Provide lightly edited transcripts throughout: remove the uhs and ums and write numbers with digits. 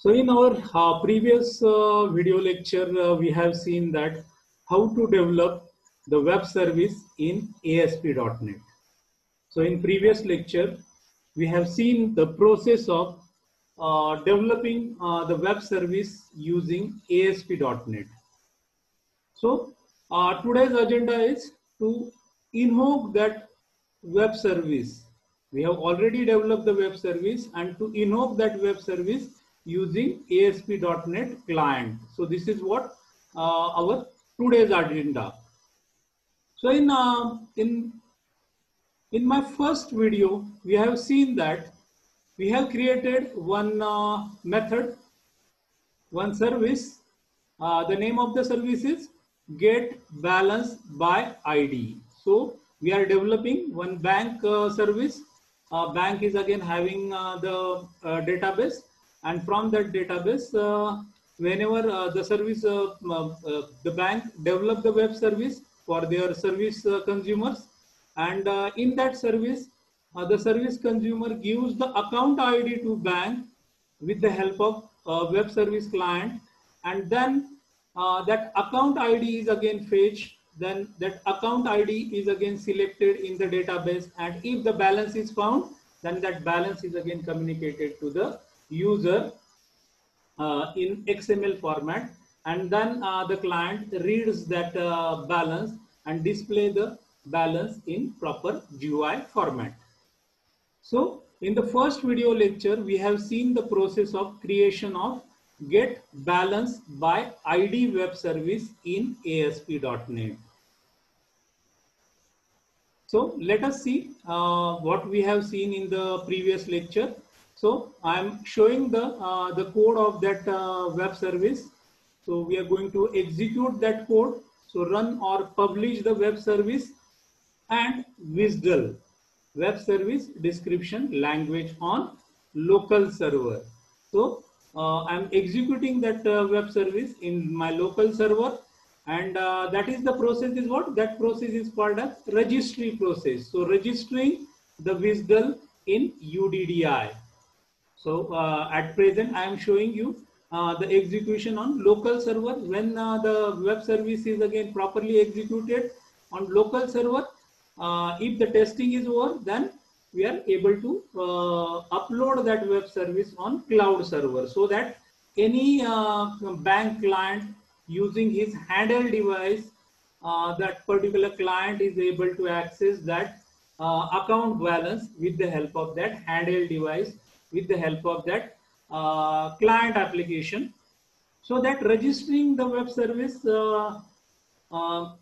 So in our previous video lecture, we have seen that how to develop the web service in ASP.NET. So in previous lecture, we have seen the process of developing the web service using ASP.NET. So today's agenda is to invoke that web service. We have already developed the web service and to invoke that web service using ASP.NET client. So this is what our today's agenda. So in my first video, we have seen that we have created one method, one service. The name of the service is get balance by ID. So we are developing one bank service. Bank is again having the database, and from that database, whenever the service, the bank develop the web service for their service consumers, and in that service, the service consumer gives the account ID to bank with the help of web service client, and then that account ID is again fetched, then that account ID is again selected in the database, and if the balance is found, then that balance is again communicated to the user in XML format, and then the client reads that balance and display the balance in proper GUI format. So in the first video lecture, we have seen the process of creation of get balance by ID web service in ASP.NET. So let us see what we have seen in the previous lecture. So I am showing the code of that web service. So we are going to execute that code. So run or publish the web service and WSDL, web service description language on local server. So I'm executing that web service in my local server, and that is the process is what? That process is called as registry process. So registering the WSDL in UDDI. So at present, I am showing you the execution on local server. When the web service is again properly executed on local server, if the testing is over, then we are able to upload that web service on cloud server, so that any bank client using his handheld device, that particular client is able to access that account balance with the help of that handheld device, with the help of that client application. So that registering the web service on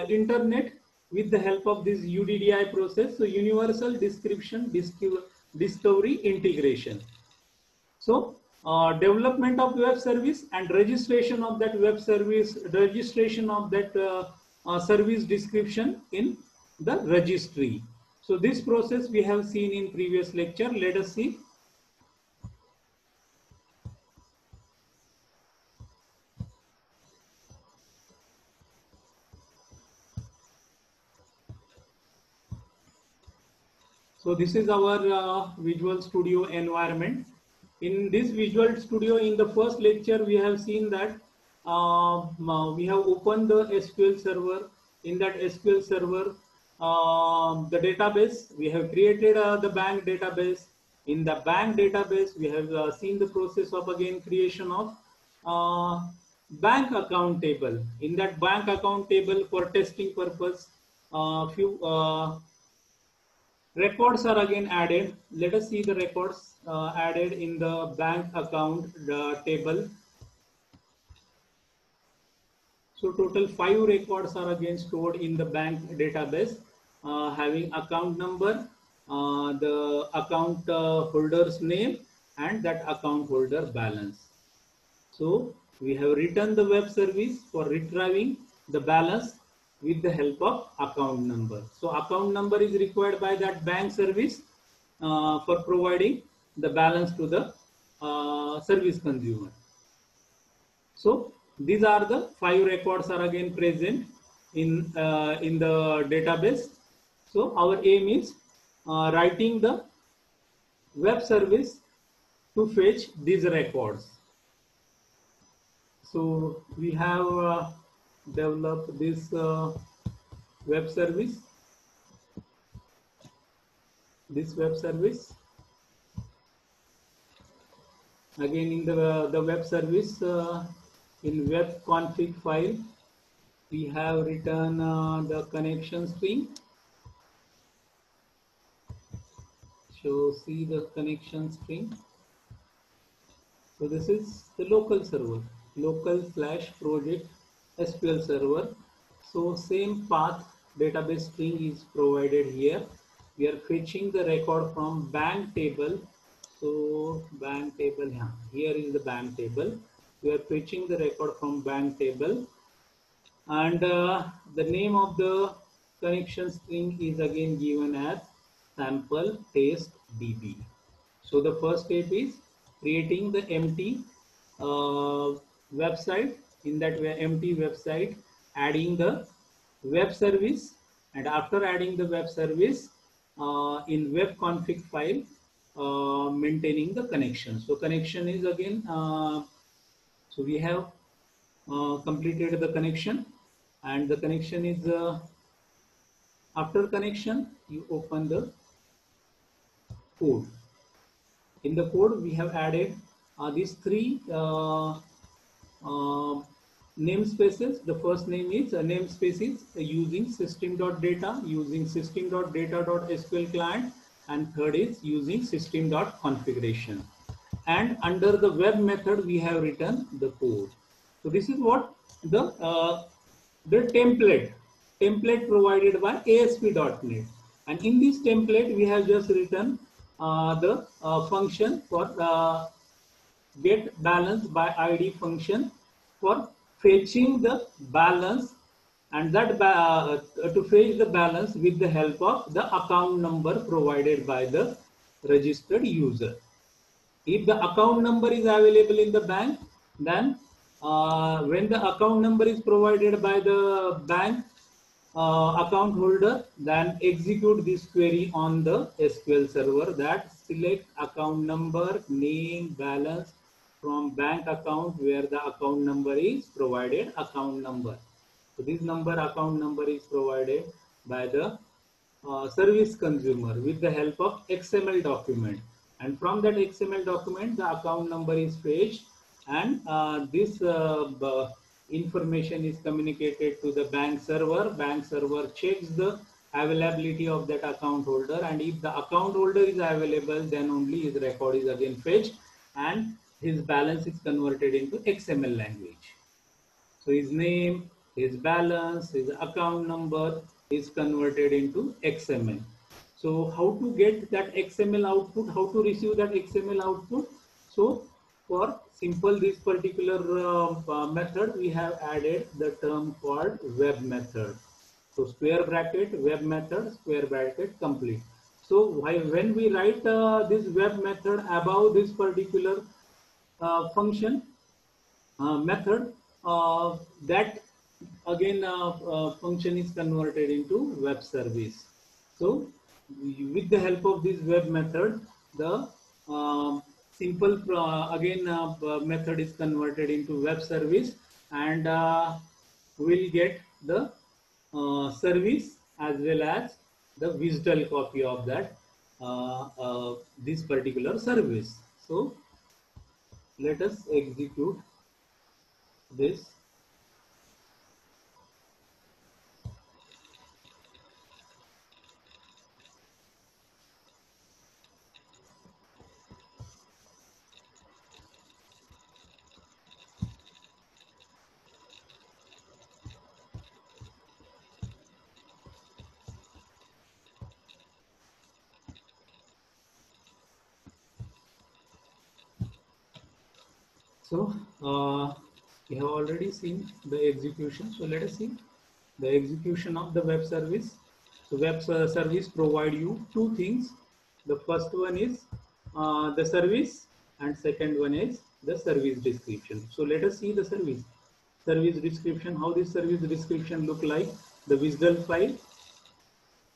internet with the help of this UDDI process, so universal description discovery integration. So development of web service and registration of that web service, registration of that service description in the registry. So this process we have seen in previous lecture. Let us see. So this is our Visual Studio environment. In this Visual Studio, in the first lecture, we have seen that we have opened the SQL server. In that SQL server, the database, we have created the bank database. In the bank database, we have seen the process of again creation of bank account table. In that bank account table, for testing purpose, few records are again added. Let us see the records added in the bank account table. So total 5 records are again stored in the bank database, having account number, the account holder's name, and that account holder balance. So we have written the web service for retrieving the balance with the help of account number. So account number is required by that bank service for providing the balance to the service consumer. So these are the 5 records are again present in the database. So our aim is writing the web service to fetch these records. So we have developed this web service. Again, in the web service, in web config file, we have written the connection string. So see the connection string. So this is the local server, local/project SQL server. So same path database string is provided here. We are fetching the record from bank table. So bank table, yeah, here is the bank table. We are fetching the record from bank table, and the name of the connection string is again given as sample test DB. So the first step is creating the empty website. In that empty website, adding the web service, and after adding the web service, in web config file, maintaining the connection. So connection is again, so we have completed the connection, and the connection is after connection you open the code. In the code we have added these three namespaces. The first name is namespace is using system.data, using system.data.sql client, and third is using system.configuration. And under the web method we have written the code. So this is what the template provided by ASP.NET, and in this template we have just written the function for get balance by ID function for fetching the balance, and that to fetch the balance with the help of the account number provided by the registered user. If the account number is available in the bank, then when the account number is provided by the bank account holder, then execute this query on the SQL server, that select account number, name, balance from bank account where the account number is provided, account number. So this account number is provided by the service consumer with the help of XML document, and from that XML document the account number is fetched, and this information is communicated to the bank server. Bank server checks the availability of that account holder, and if the account holder is available, then only his record is again fetched and his balance is converted into XML language. So his name, his balance, his account number is converted into XML. So how to get that XML output, how to receive that XML output? So for simple this particular method, we have added the term called web method. So square bracket web method, square bracket complete. So when we write this web method above this particular function method, that again function is converted into web service. So with the help of this web method, the simple method is converted into web service, and we'll get the service as well as the visual copy of that this particular service. So let us execute this. So we have already seen the execution. So let us see the execution of the web service. So web service provide you two things. The first one is the service, and second one is the service description. So let us see the service description. How this service description look like? The visual file.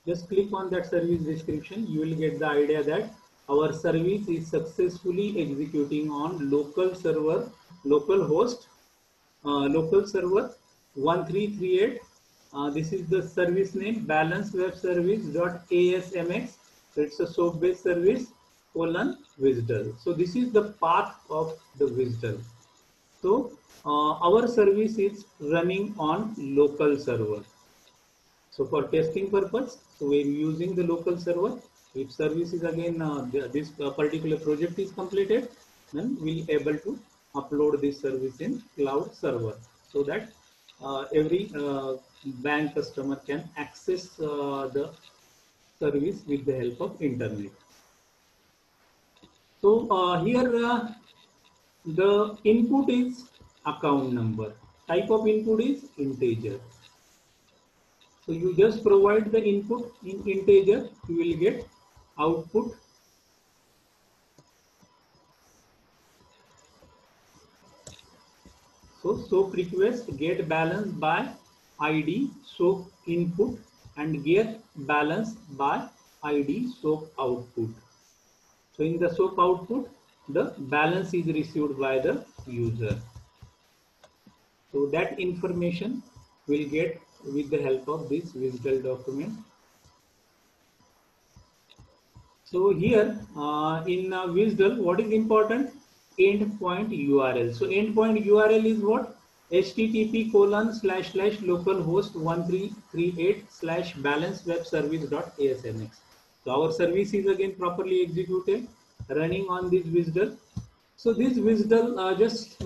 Just click on that service description. You will get the idea that our service is successfully executing on local server, local host, local server 1338. This is the service name, balance web service.asmx. So it's a SOAP based service /WSDL. So this is the path of the WSDL. So our service is running on local server. So for testing purpose, so we're using the local server. If service is again this particular project is completed, then we'll be able to upload this service in cloud server, so that every bank customer can access the service with the help of internet. So here the input is account number. Type of input is integer. So you just provide the input in integer, you will get output. So SOAP request get balance by ID SOAP input and get balance by ID SOAP output. So in the SOAP output, the balance is received by the user. So that information will get with the help of this WSDL document. So here in WSDL, what is important? Endpoint URL. So endpoint URL is what? http://localhost 1338/balance web service.asmx. So our service is again properly executed, running on this WSDL. So this WSDL, just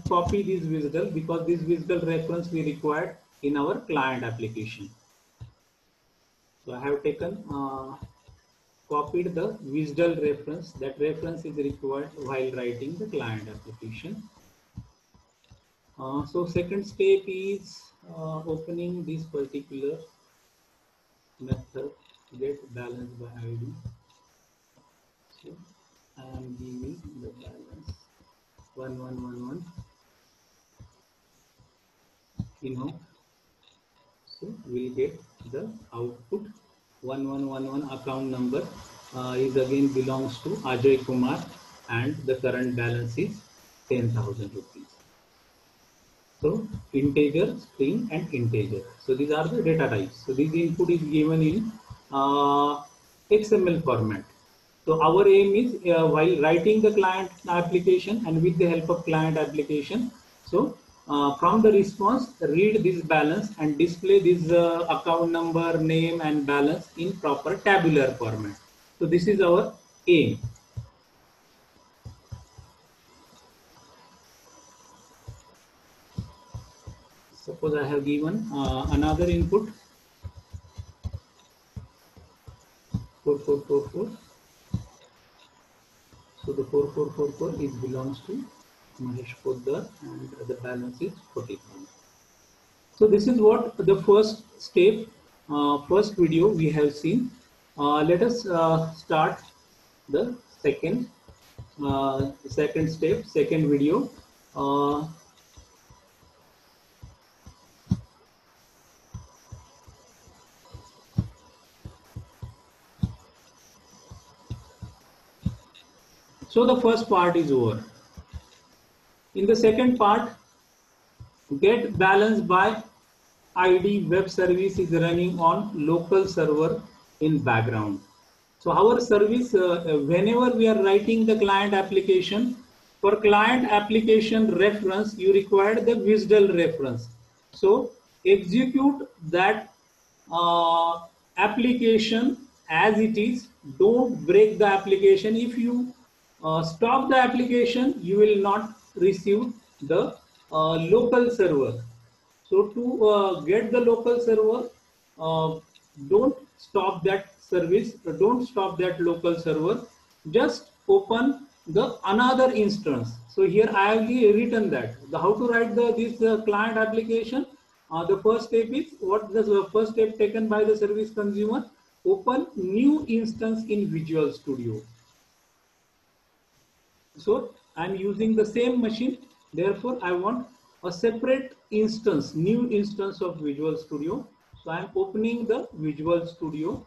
copy this WSDL, because this WSDL reference we required in our client application. So I have taken copied the WSDL reference. That reference is required while writing the client application. So second step is opening this particular method, get balance by ID. So I am giving the balance 1111 So we'll get the output 1111. Account number is again belongs to Ajay Kumar, and the current balance is 10,000 rupees. So integer, string, and integer. So these are the data types. So this input is given in XML format. So our aim is while writing the client application and with the help of client application, so from the response, read this balance and display this account number, name, and balance in proper tabular format. So this is our aim. Suppose I have given another input 4444. So the 4444 is belongs to Mahesh Poddar, and the balance is 40,000. So this is what the first step, first video we have seen. Let us start the second step, second video. So the first part is over. In the second part, get balance by ID web service is running on local server in background. So our service, whenever we are writing the client application, for client application reference, you require the WSDL reference. So execute that application as it is. Don't break the application. If you stop the application, you will not receive the local server. So to get the local server, don't stop that service, don't stop that local server, just open the another instance. So here I have written that how to write this client application. The first step is what the first step taken by the service consumer: open new instance in Visual Studio. So I'm using the same machine, therefore I want a separate instance, new instance of Visual Studio. So I'm opening the Visual Studio.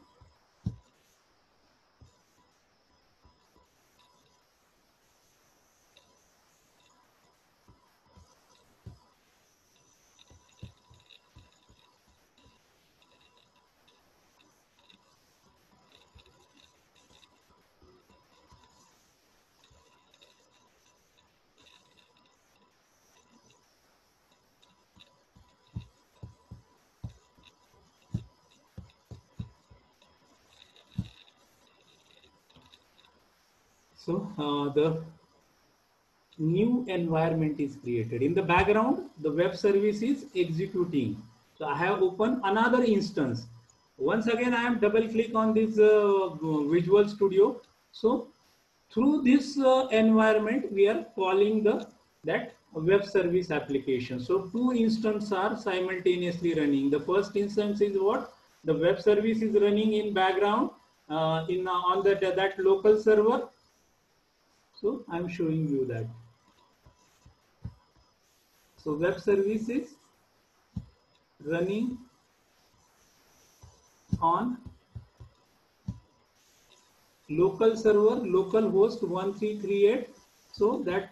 So the new environment is created. In the background, the web service is executing. So I have opened another instance. Once again, I am double click on this Visual Studio. So through this environment, we are calling that web service application. So two instances are simultaneously running. The first instance is what? The web service is running in background on that local server. So I'm showing you that. So web service is running on local server, local host 1338. So that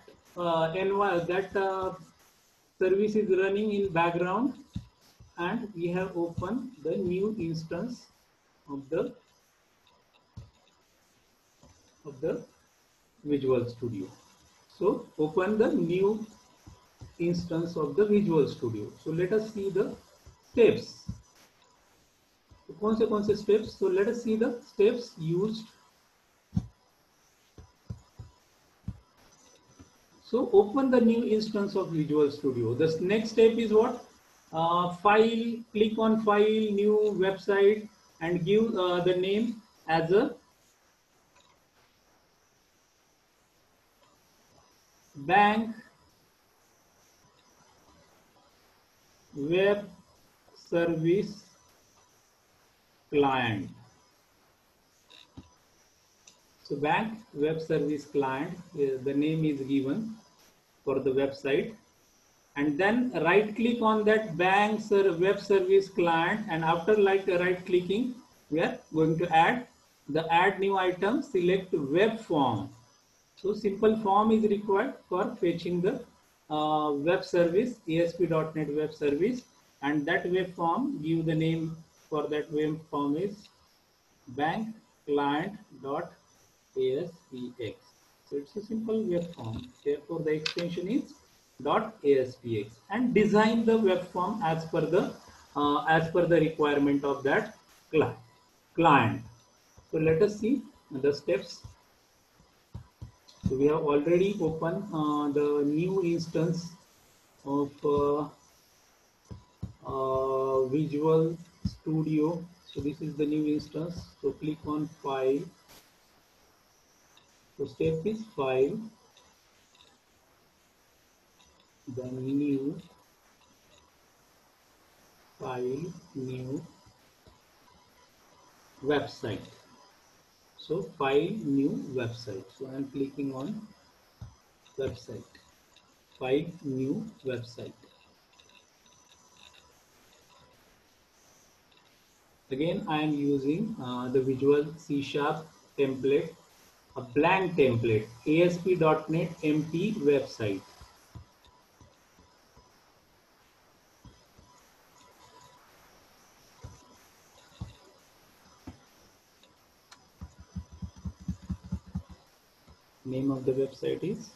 service is running in background, and we have opened the new instance of the Visual Studio. So open the new instance of the Visual Studio. So let us see the steps. So कौन से steps? So let us see the steps used. So open the new instance of Visual Studio. The next step is what? File, click on file, new website, and give the name as a bank web service client. So bank web service client, the name is given for the website, and then right click on that bank web service client, and after right clicking, we are going to add new item, select web form. So simple form is required for fetching the web service, ASP.NET web service, and that web form, give the name for that web form is bank client.aspx. So it's a simple web form. Therefore, the extension is .aspx, and design the web form as per the requirement of that client. So let us see the steps. So we have already opened the new instance of Visual Studio. So this is the new instance. So click on File. So step is File, then New, File, New, Website. So File, New, Website. So I am clicking on Website. File, New, Website. Again, I am using the Visual C# template, a blank template, ASP.NET empty website. Name of the website is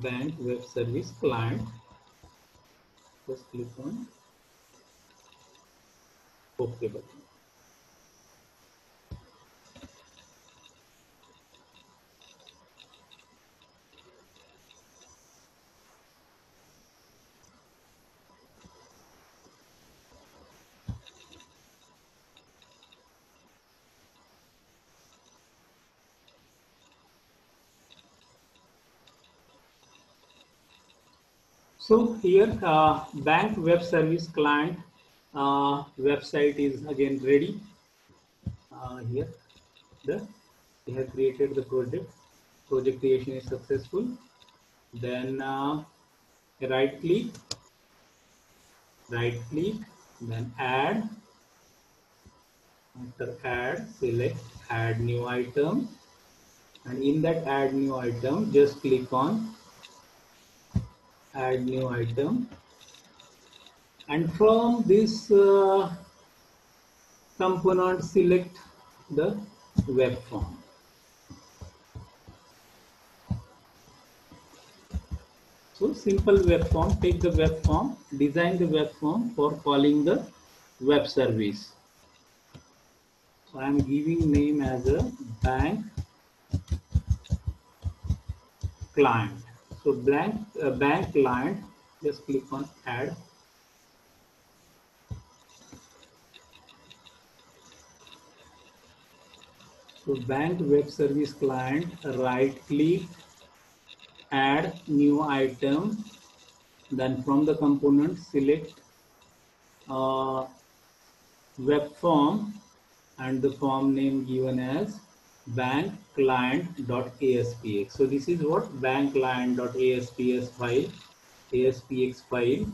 bank web service client. Just click on OK button. So here bank web service client website is again ready. Here we have created the project. Project creation is successful. Then right click, then add. After add, select add new item, and in that add new item, just click on add new item, and from this component select the web form. So simple web form. Take the web form, design the web form for calling the web service. So I am giving name as a bank client. So bank client, just click on add. So bank web service client, right click, add new item. Then from the component select web form and the form name given as bank client.aspx. So this is what bank client.aspx file, aspx file.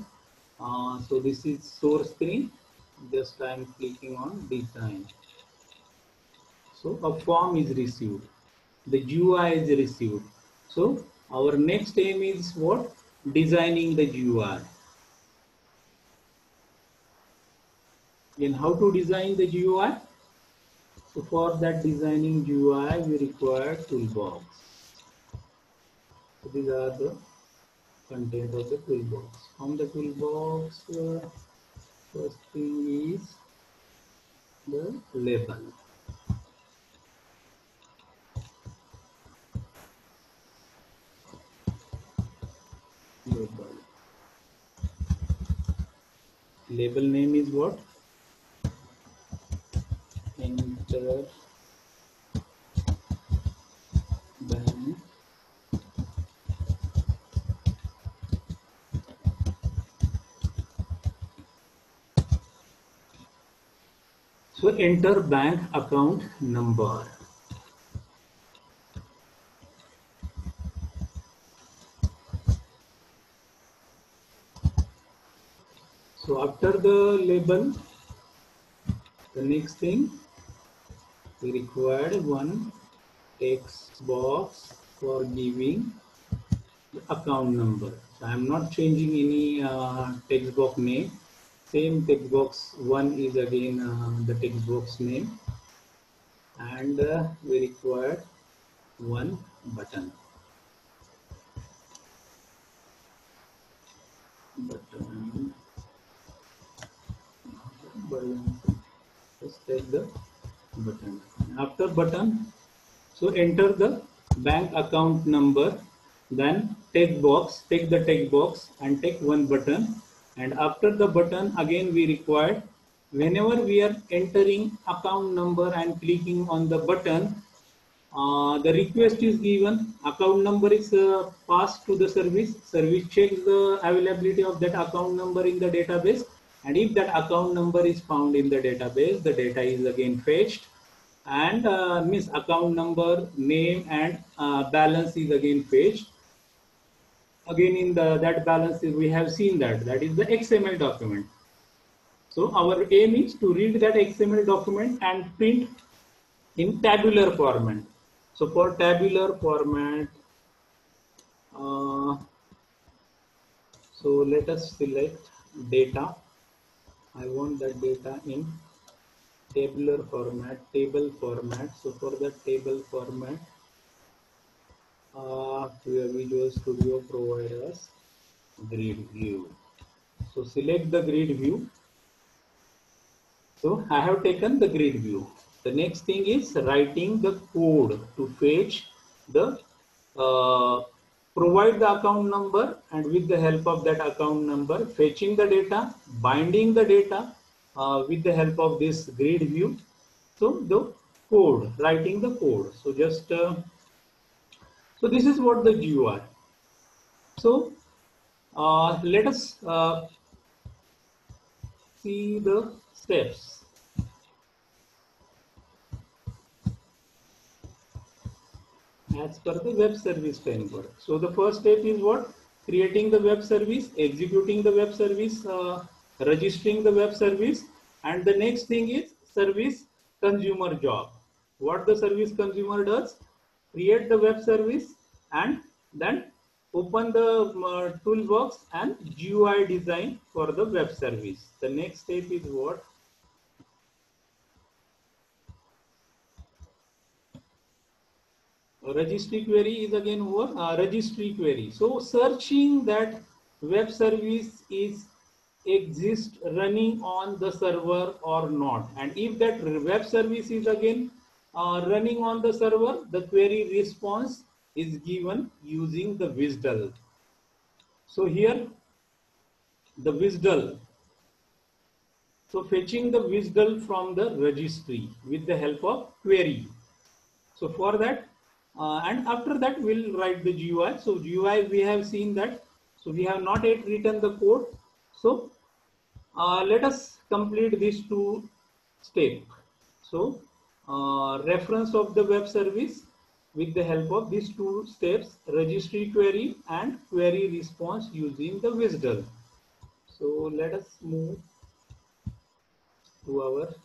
So this is source screen. Just I am clicking on design. So a form is received. The GUI is received. So our next aim is what? Designing the GUI. And how to design the GUI? So for that designing GUI, we require toolbox. So these are the content of the toolbox. From the toolbox, first thing is the label. Label name is what? Enter bank So enter bank account number. So after the label, the next thing we required one text box for giving the account number. So I am not changing any text box name. Same text box one is again the text box name, and we required one button. Just take the button. After button, so enter the bank account number, then take the text box and take one button. And after the button, again we require, whenever we are entering account number and clicking on the button, the request is given, account number is passed to the service checks the availability of that account number in the database, and if that account number is found in the database, the data is again fetched, and means account number, name, and balance is again fetched. Again in that balance we have seen that is the XML document. So our aim is to read that XML document and print in tabular format. So for tabular format, so let us select data. I want that data in tabular format, table format. So for the table format, Visual Studio provides us grid view. So select the grid view. So I have taken the grid view. The next thing is writing the code to fetch the provide the account number, and with the help of that account number, fetching the data, binding the data with the help of this grid view. So the code, writing the code. So just so this is what the GUI. So let us see the steps. As per the web service framework. So the first step is what? Creating the web service, executing the web service, registering the web service, and the next thing is service consumer job. What the service consumer does? Create the web service and then open the toolbox and GUI design for the web service. The next step is what? Registry query is again over registry query. So searching that web service is exist running on the server or not, and if that web service is again running on the server, the query response is given using the WSDL. So here the WSDL. So fetching the WSDL from the registry with the help of query. So for that, and after that we'll write the GUI. So GUI we have seen that. So we have not yet written the code. So let us complete these two steps. So reference of the web service with the help of these two steps: registry query and query response using the WSDL. So let us move to our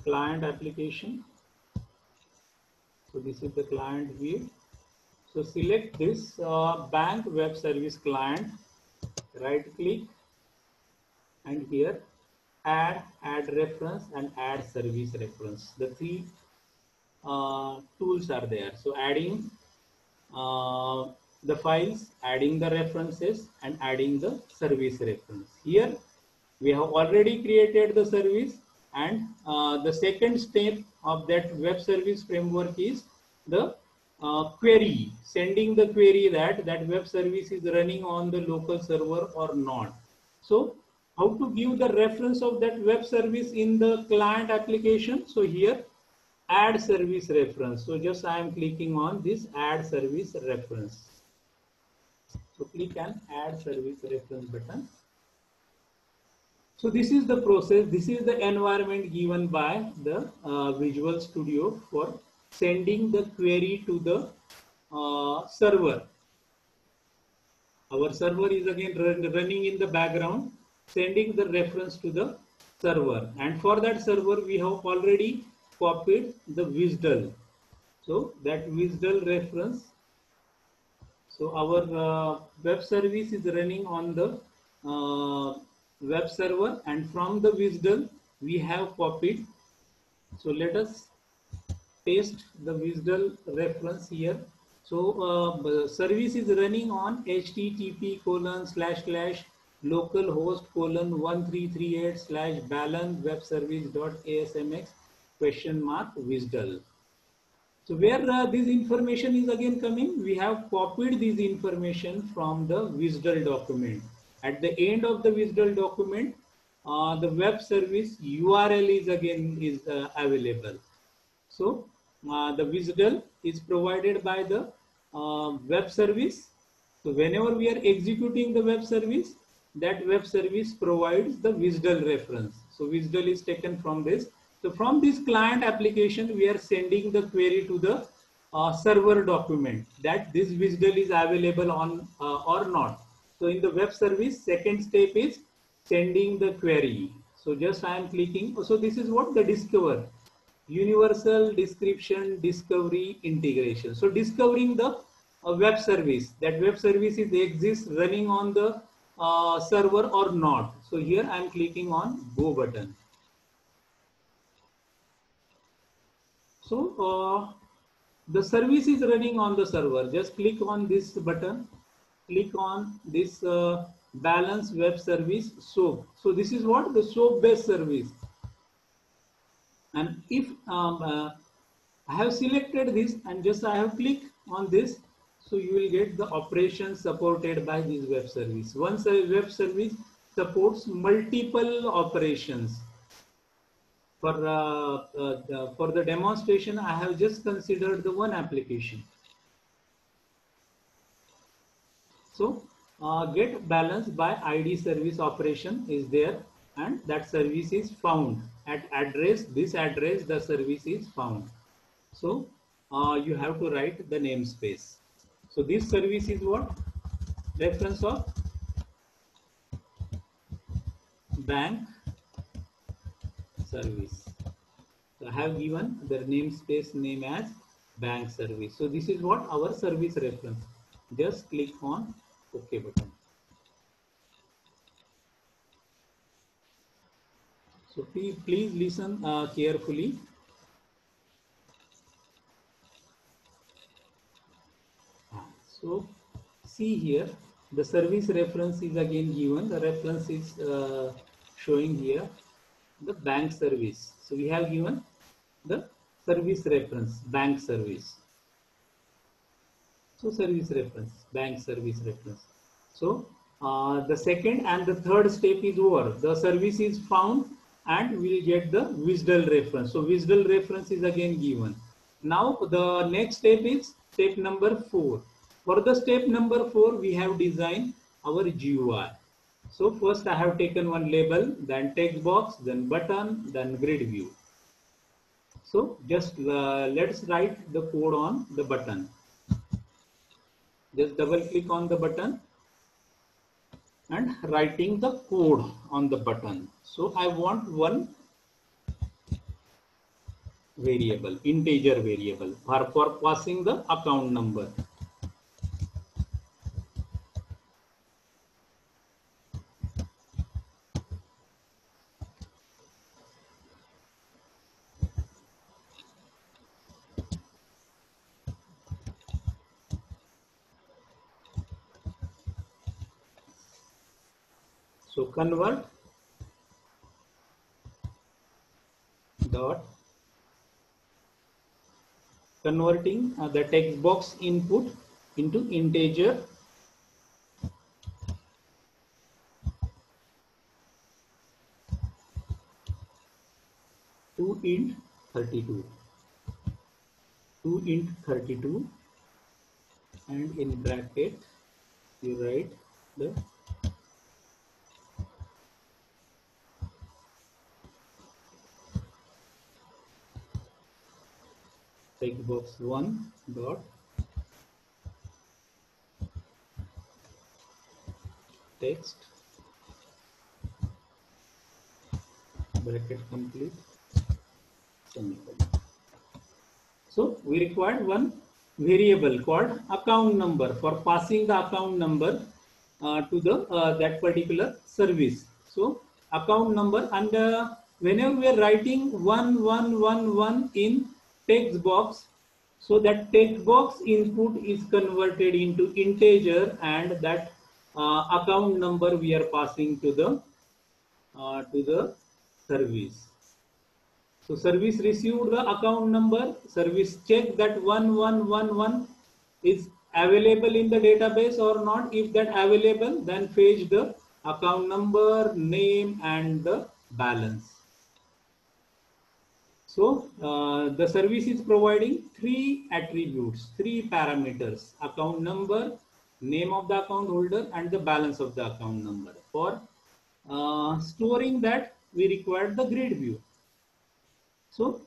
client application. So this is the client view. So select this bank web service client, right click, and here add reference and add service reference. The three tools are there. So adding the files, adding the references, and adding the service reference. Here we have already created the service, and the second step of that web service framework is the query, sending the query that that web service is running on the local server or not. So how to give the reference of that web service in the client application? So here add service reference. So just I am clicking on this add service reference. So click on add service reference button. So this is the process. This is the environment given by the Visual Studio for sending the query to the server. Our server is again running in the background, sending the reference to the server. And for that server, we have already copied the WSDL. So that WSDL reference. So our web service is running on the web server, and from the WSDL we have copied. So let us paste the WSDL reference here. So the service is running on http://localhost:1338/ balance web service.asmx ?WSDL. So where this information is again coming, we have copied this information from the WSDL document. At the end of the WSDL document, the web service URL is again available. So the WSDL is provided by the web service. So whenever we are executing the web service, that web service provides the WSDL reference. So WSDL is taken from this. So from this client application, we are sending the query to the server document that this WSDL is available on or not. So in the web service, second step is sending the query. So just I am clicking. So this is what the discover. Universal description, discovery, integration. So discovering the web service, that web service is exists running on the server or not. So here I am clicking on go button. So the service is running on the server. Just click on this button, click on this balance web service SOAP. So this is what the SOAP based service. And if I have selected this and just I have clicked on this, so you will get the operations supported by this web service. Once a web service supports multiple operations. For the demonstration, I have just considered the one application. So get balance by ID service operation is there, and that service is found at address, this address the service is found. So you have to write the namespace. So this service is what? Reference of bank service. So I have given the namespace name as bank service. So this is what our service reference. Just click on OK button. So please listen carefully. So see here, the service reference is again given. The reference is showing here the bank service. So we have given the service reference, bank service. So service reference, bank service reference. So the second and the third step is over. The service is found and we will get the WSDL reference. So WSDL reference is again given. Now the next step is step number 4. For the step number 4, we have designed our GUI. So first I have taken one label, then text box, then button, then grid view. So just let's write the code on the button. Just double click on the button and writing the code on the button. So I want one variable, integer variable for passing the account number. So convert dot converting the text box input into integer to int 32 and in bracket you write the text box 1 dot text bracket complete semicolon. So we required one variable called account number for passing the account number to the that particular service. So account number, and whenever we are writing 1111 in text box, so that text box input is converted into integer, and that account number we are passing to the service. So service received the account number, service check that 1111 is available in the database or not. If that available, then fetch the account number, name and the balance. So the service is providing 3 attributes, 3 parameters: account number, name of the account holder and the balance of the account number. For storing that, we require the grid view. So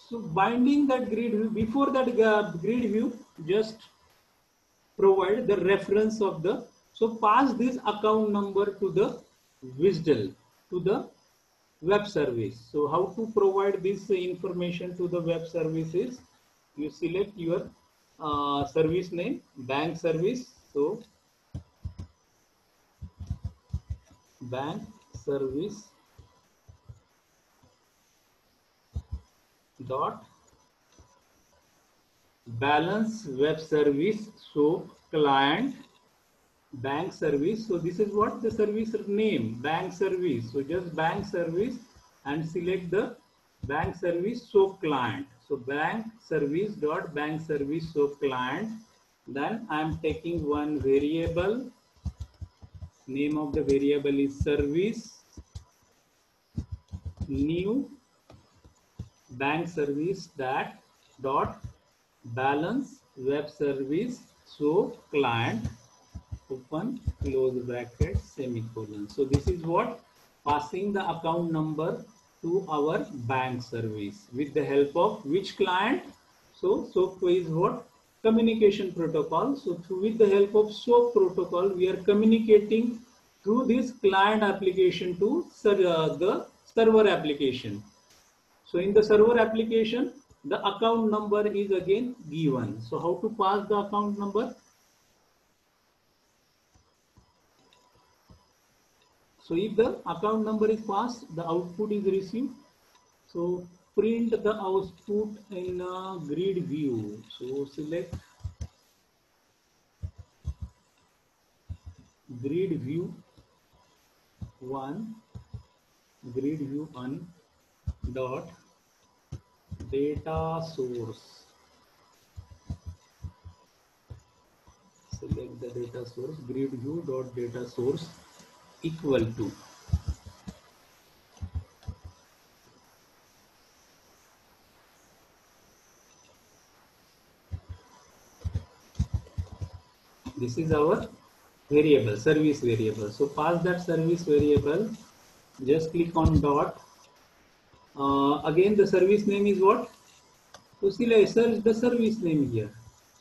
so binding that grid view, before that grid view, just provide the reference of the, so pass this account number to the WSDL, to the web service. So how to provide this information to the web services? You select your service name, bank service. So bank service dot balance web service, so client bank service. So this is what the service name, bank service. So just bank service and select the bank service soap client. So bank service dot bank service soap client. Then I am taking one variable. Name of the variable is service new bank service that dot balance web service soap client, open close bracket semicolon. So this is what passing the account number to our bank service with the help of which client? So SOAP is what? Communication protocol. So with the help of SOAP protocol, we are communicating through this client application to the server application. So in the server application, the account number is again given. So how to pass the account number? So if the account number is passed, the output is received. So print the output in a grid view. So select grid view 1, grid view 1 dot data source. Select the data source, grid view dot data source equal to this is our variable, service variable. So pass that service variable, just click on dot. Again the service name is what? So search the service name here.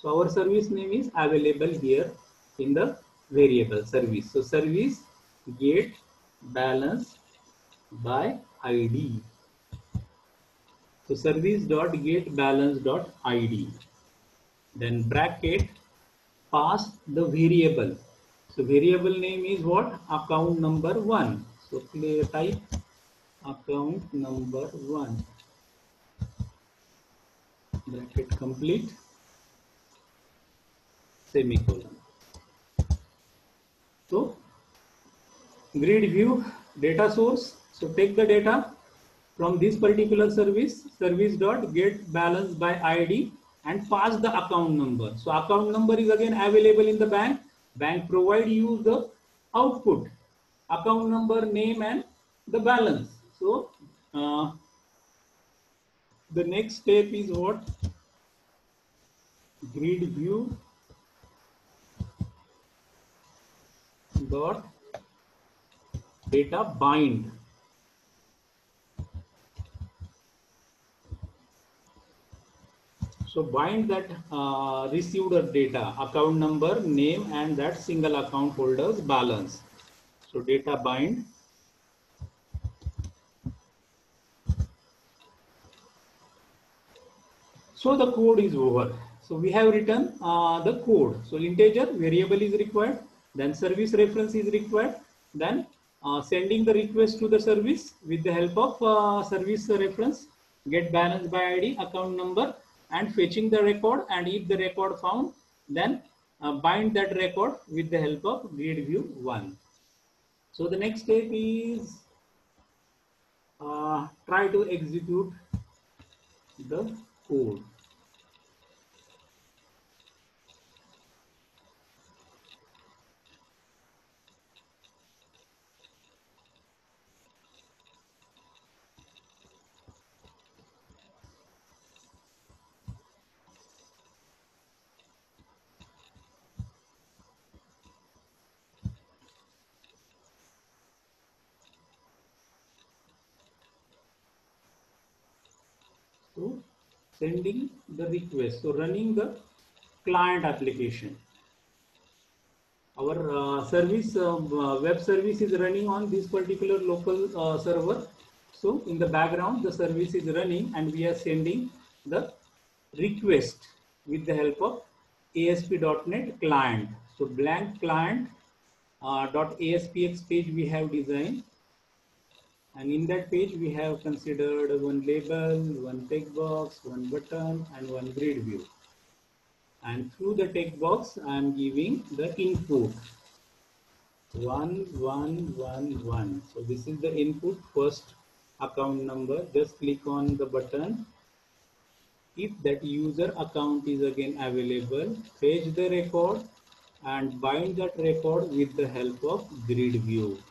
So our service name is available here in the variable service. So service get balance by ID. So service dot get balance dot ID. Then bracket pass the variable. So variable name is what? Account number 1. So type account number 1. Bracket complete. Semicolon. So grid view data source. So take the data from this particular service dot get balance by ID and pass the account number. So account number is again available in the bank. Bank provide you the output, account number, name and the balance. So the next step is what? Grid view dot data bind. So bind that received data, account number, name and that single account holder's balance. So data bind. So the code is over. So we have written the code. So integer variable is required. Then service reference is required. Then sending the request to the service with the help of service reference, get balance by ID, account number, and fetching the record. And if the record found, then bind that record with the help of grid view 1. So the next step is try to execute the code. So sending the request, so running the client application. Our web service is running on this particular local server. So in the background, the service is running and we are sending the request with the help of ASP.NET client. So blank client .aspx page we have designed. And in that page, we have considered one label, one text box, one button, and one grid view. And through the text box, I am giving the input 1111. So this is the input, first account number. Just click on the button. If that user account is again available, fetch the record and bind that record with the help of grid view.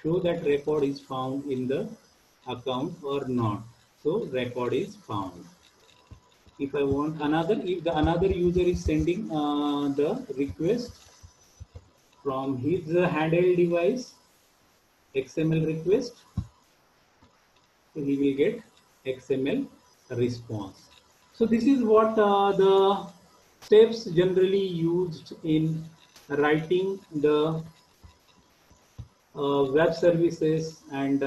Show that record is found in the account or not. So record is found. If I want another, if the another user is sending the request from his handheld device, XML request, so he will get XML response. So this is what the steps generally used in writing the web services and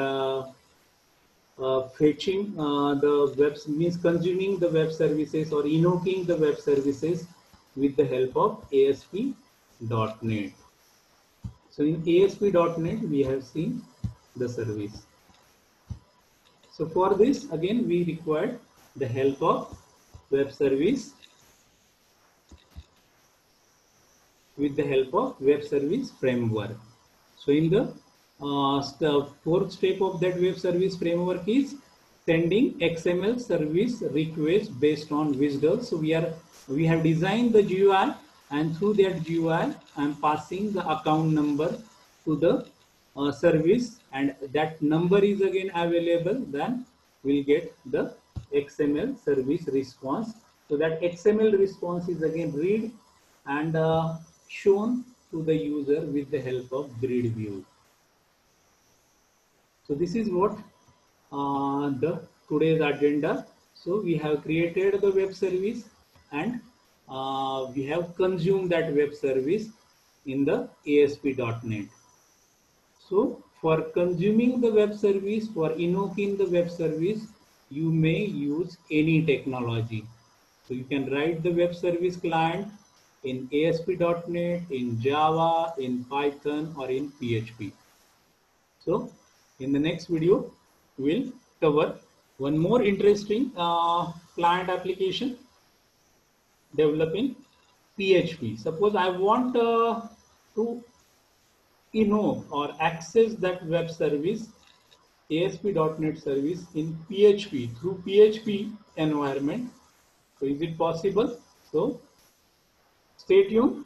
fetching the web, means consuming the web services or invoking the web services with the help of ASP.NET. So in ASP.NET we have seen the service. So for this, again, we require the help of web service with the help of web service framework. So in the fourth step of that web service framework is sending XML service request based on WSDL. So we have designed the GUI, and through that GUI, I'm passing the account number to the service, and that number is again available. Then we'll get the XML service response. So that XML response is again read and shown to the user with the help of grid view. So this is what the today's agenda. So we have created the web service, and we have consumed that web service in the ASP.NET. So for consuming the web service, for invoking the web service, you may use any technology. So you can write the web service client in ASP.NET, in Java, in Python, or in PHP. So in the next video, we'll cover one more interesting client application developing PHP. Suppose I want to or access that web service, ASP.NET service in PHP through PHP environment. So is it possible? So stay tuned.